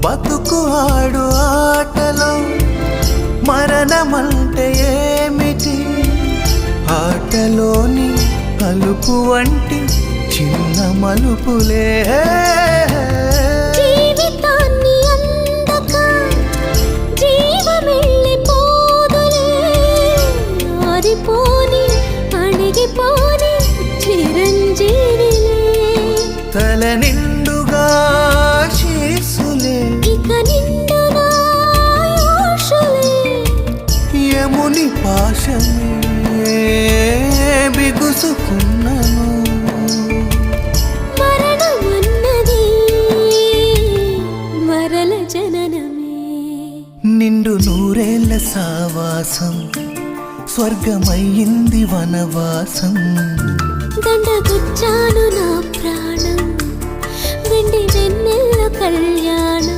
బతుకు ఆడు ఆటలో మరణమంటే ఏమిటి? ఆటలోని అలుపు వంటి చిన్న మలుపులే జీవితాన్ని అందక జీవమెళ్ళిపోదులే, ఆరిపోని అణిగిపోని చిరంజీవిలే. తల నిండుగా శీసులే, ఇక నిండునా ఆశలే. యముని పాశమే బిగుసుకున్నను. మరణమన్నది మరల జననమే. నిండు నూరేళ్ల సావాసం స్వర్గమయ్యింది వనవాసం. దండగుచ్చాను నా ప్రాణం, వెండి వెన్నెల కళ్యాణం.